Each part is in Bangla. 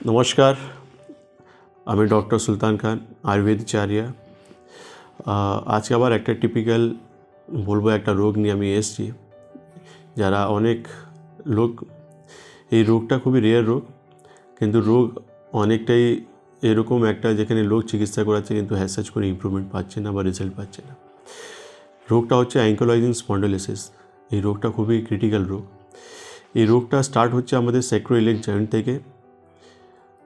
নমস্কার, আমি ডক্টর সুলতান খান, আয়ুর্বেদাচার্য। আজকে আবার একটা টিপিক্যাল বলবো একটা রোগ নিয়ে আমি এসেছি। যারা অনেক লোক, এই রোগটা খুবই রেয়ার রোগ, কিন্তু রোগ অনেকটাই এরকম একটা যেখানে লোক চিকিৎসা করাচ্ছে কিন্তু হ্যাসাজ করে ইমপ্রুভমেন্ট পাচ্ছে না বা রেজাল্ট পাচ্ছে না। রোগটা হচ্ছে অ্যাঙ্কোলজিং স্পন্ডাইলিসিস। এই রোগটা খুবই ক্রিটিক্যাল রোগ। এই রোগটা স্টার্ট হচ্ছে আমাদের স্যাক্রোইলিয়াক জয়েন্ট থেকে,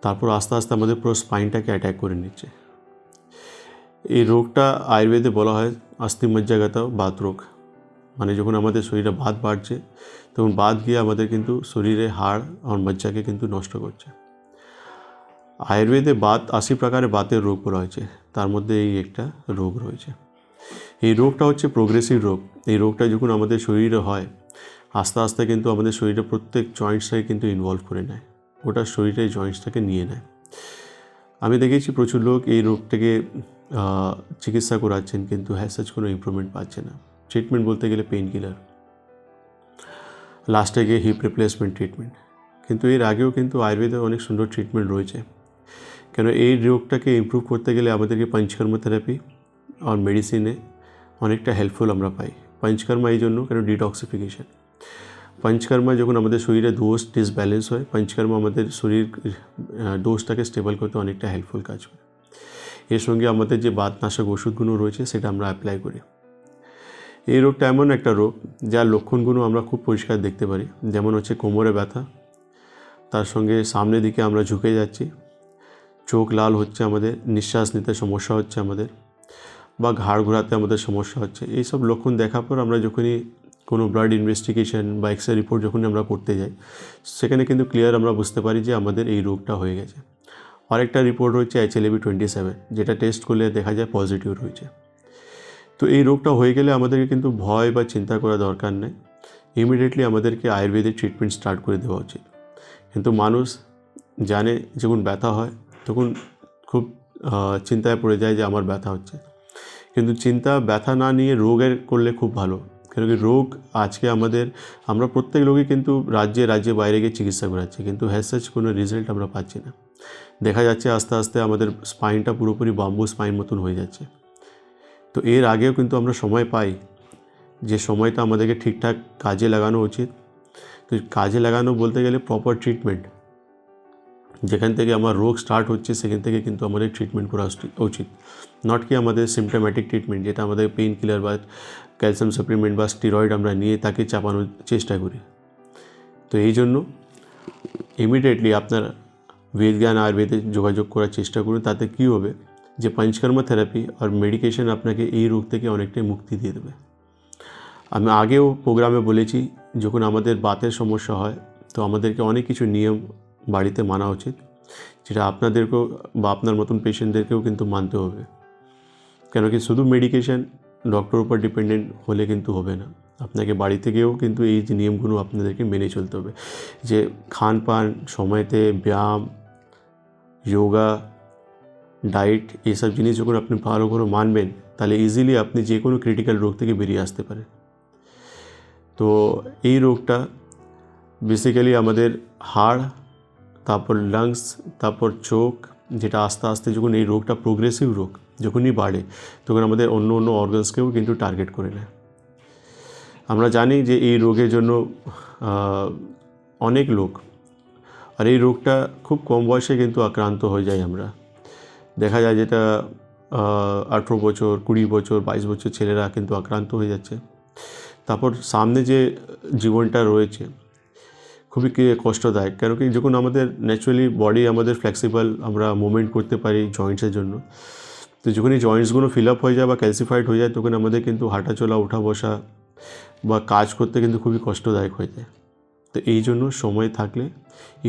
তারপর আস্তে আস্তে আমাদের পুরো স্পাইনটাকে অ্যাট্যাক করে নিচ্ছে। এই রোগটা আয়ুর্বেদে বলা হয় অস্থিমজ্জাগত বাত রোগ। মানে যখন আমাদের শরীরে বাত বাড়ছে তখন বাত গিয়ে আমাদের কিন্তু শরীরে হাড় আর মজ্জাকে কিন্তু নষ্ট করছে। আয়ুর্বেদে বাত 80 প্রকারের বাতের রোগ বলা হয়েছে, তার মধ্যে এই একটা রোগ রয়েছে। এই রোগটা হচ্ছে প্রোগ্রেসিভ রোগ। এই রোগটা যখন আমাদের শরীরে হয় আস্তে আস্তে কিন্তু আমাদের শরীরে প্রত্যেক জয়েন্টসটাকে কিন্তু ইনভলভ করে নেয়, গোটা শরীরের জয়েন্টসটাকে নিয়ে নেয়। আমি দেখেছি প্রচুর লোক এই রোগটাকে চিকিৎসা করাচ্ছেন কিন্তু হ্যাসাজ কোনো ইমপ্রুভমেন্ট পাচ্ছে না। ট্রিটমেন্ট বলতে গেলে পেইন কিলার, লাস্টে গিয়ে হিপ রিপ্লেসমেন্ট ট্রিটমেন্ট। কিন্তু এর আগেও কিন্তু আয়ুর্বেদে অনেক সুন্দর ট্রিটমেন্ট রয়েছে। কেন এই রোগটাকে ইমপ্রুভ করতে গেলে আমাদেরকে পঞ্চকর্ম থেরাপি আর মেডিসিনে অনেকটা হেল্পফুল আমরা পাই। পঞ্চকর্মা এই জন্য কেন ডিটক্সিফিকেশন। পঞ্চকর্মা যখন আমাদের শরীরে দোষ ডিসব্যালেন্স হয়, পঞ্চকর্মা আমাদের শরীর দোষটাকে স্টেবল করতে অনেকটা হেল্পফুল কাজ করে। এর সঙ্গে আমাদের যে বাতনাশক ওষুধগুলো রয়েছে সেটা আমরা অ্যাপ্লাই করি। এই রোগটা এমন একটা রোগ যার লক্ষণগুলো আমরা খুব পরিষ্কার দেখতে পারি। যেমন হচ্ছে কোমরে ব্যথা, তার সঙ্গে সামনের দিকে আমরা ঝুঁকে যাচ্ছি, চোখ লাল হচ্ছে আমাদের, নিঃশ্বাস নিতে সমস্যা হচ্ছে আমাদের, বা ঘাড় ঘোরাতে আমাদের সমস্যা হচ্ছে। এইসব লক্ষণ দেখার পর আমরা যখনই কোনো ব্লাড ইনভেস্টিগেশন বা এক্সরে রিপোর্ট যখনই আমরা করতে যাই সেখানে কিন্তু ক্লিয়ার আমরা বুঝতে পারি যে আমাদের এই রোগটা হয়ে গেছে। আরেকটা রিপোর্ট রয়েছে HLA-B27, যেটা টেস্ট করলে দেখা যায় পজিটিভ রয়েছে। তো এই রোগটা হয়ে গেলে আমাদেরকে কিন্তু ভয় বা চিন্তা করা দরকার নেই, ইমিডিয়েটলি আমাদেরকে আয়ুর্বেদিক ট্রিটমেন্ট স্টার্ট করে দেওয়া উচিত। কিন্তু মানুষ জানে যখন ব্যথা হয় তখন খুব চিন্তায় পড়ে যায় যে আমার ব্যথা হচ্ছে, কিন্তু চিন্তা ব্যথা না নিয়ে রোগের করলে খুব ভালো। কেন কি রোগ আজকে আমরা প্রত্যেক লোকই কিন্তু রাজ্যে বাইরে গিয়ে চিকিৎসা করাচ্ছি, কিন্তু হ্যাসাজ কোনো রেজাল্ট আমরা পাচ্ছি না। দেখা যাচ্ছে আস্তে আস্তে আমাদের স্পাইনটা পুরোপুরি বাম্বু স্পাইন মতন হয়ে যাচ্ছে। তো এর আগেও কিন্তু আমরা সময় পাই, যে সময়টা আমাদেরকে ঠিকঠাক কাজে লাগানো উচিত। তো কাজে লাগানো বলতে গেলে প্রপার ট্রিটমেন্ট, যেখান থেকে আমার রোগ স্টার্ট হচ্ছে সেখান থেকে কিন্তু আমাদের ট্রিটমেন্ট করা উচিত। নট কি আমাদের সিমটোম্যাটিক ট্রিটমেন্ট, যেটা আমাদের পেইন কিলার বা ক্যালসিয়াম সাপ্লিমেন্ট বা স্টেরয়েড আমরা নিয়ে তাকে চাপানোর চেষ্টা করি। তো এই জন্য ইমিডিয়েটলি আপনার বেদজ্ঞান আয়ুর্বেদে যোগাযোগ করার চেষ্টা করুন। তাতে কী হবে যে পঞ্চকর্মা থেরাপি আর মেডিকেশন আপনাকে এই রোগ থেকে অনেকটাই মুক্তি দিয়ে দেবে। আমি আগেও প্রোগ্রামে বলেছি, যখন আমাদের বাতের সমস্যা হয় তো আমাদেরকে অনেক কিছু নিয়ম বাড়িতে মানা উচিত, যেটা আপনাদেরকেও বা আপনার মতন পেশেন্টদেরকেও কিন্তু মানতে হবে। কেন কি শুধু মেডিকেশন ডক্টর উপর ডিপেন্ডেন্ট হলে কিন্তু হবে না, আপনাকে বাড়ি থেকেও কিন্তু এই যে নিয়মগুলো আপনাদেরকে মেনে চলতে হবে। যে খান পান সময়তে, ব্যায়াম, যোগা, ডায়েট, এইসব জিনিস যখন আপনি ভালো করে মানবেন তাহলে ইজিলি আপনি যে কোনো ক্রিটিক্যাল রোগ থেকে বেরিয়ে আসতে পারেন। তো এই রোগটা বেসিক্যালি আমাদের হাড়, তারপর লাংস, তারপর চোখ, যেটা আস্তে আস্তে যখন এই রোগটা প্রোগ্রেসিভ রোগ যখনই বাড়ে তখন আমাদের অন্য অর্গানসকেও কিন্তু টার্গেট করে নেয়। আমরা জানি যে এই রোগের জন্য অনেক লোক, আর এই রোগটা খুব কম বয়সে কিন্তু আক্রান্ত হয়ে যায়। আমরা দেখা যায় যেটা 18 বছর, 20 বছর, 22 বছর ছেলেরা কিন্তু আক্রান্ত হয়ে যাচ্ছে। তারপর সামনে যে জীবনটা রয়েছে খুবই কষ্টদায়ক। কেন কি যখন আমাদের ন্যাচুরালি বডি আমাদের ফ্লেক্সিবল, আমরা মুভমেন্ট করতে পারি জয়েন্টসের জন্য, তো যখন এই জয়েন্টসগুলো ফিল আপ হয়ে যায় বা ক্যালসিফাইড হয়ে যায় তখন আমাদের কিন্তু হাঁটা চলা, ওঠা বসা বা কাজ করতে কিন্তু খুবই কষ্টদায়ক হয়ে যায়। তো এই জন্য সময় থাকলে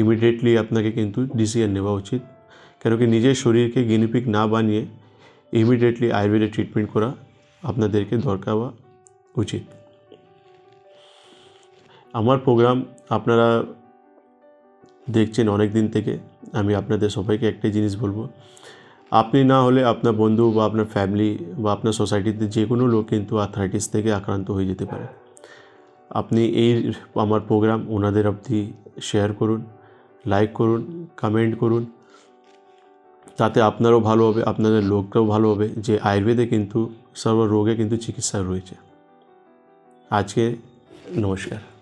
ইমিডিয়েটলি আপনাকে কিন্তু ডিসিশন নেওয়া উচিত। কেন কি নিজের শরীরকে গিনিপিগ না বানিয়ে ইমিডিয়েটলি আয়ুর্বেদিক ট্রিটমেন্ট করা আপনাদেরকে দরকার বা উচিত। আমার প্রোগ্রাম আপনারা দেখছেন অনেক দিন থেকে। আমি আপনাদের সবাইকে একটাই জিনিস বলবো, আপনি না হলে আপনার বন্ধু বা আপনার ফ্যামিলি বা আপনার সোসাইটিতে যে কোনো লোক কিন্তু আর্থ্রাইটিস থেকে আক্রান্ত হয়ে যেতে পারে। আপনি আমার প্রোগ্রাম ওনাদের অবধি শেয়ার করুন, লাইক করুন, কমেন্ট করুন, তাতে আপনারও ভালো হবে, আপনাদের লোকটাও ভালো হবে যে আয়ুর্বেদে কিন্তু সর্ব রোগে কিন্তু চিকিৎসা রয়েছে। আজকে নমস্কার।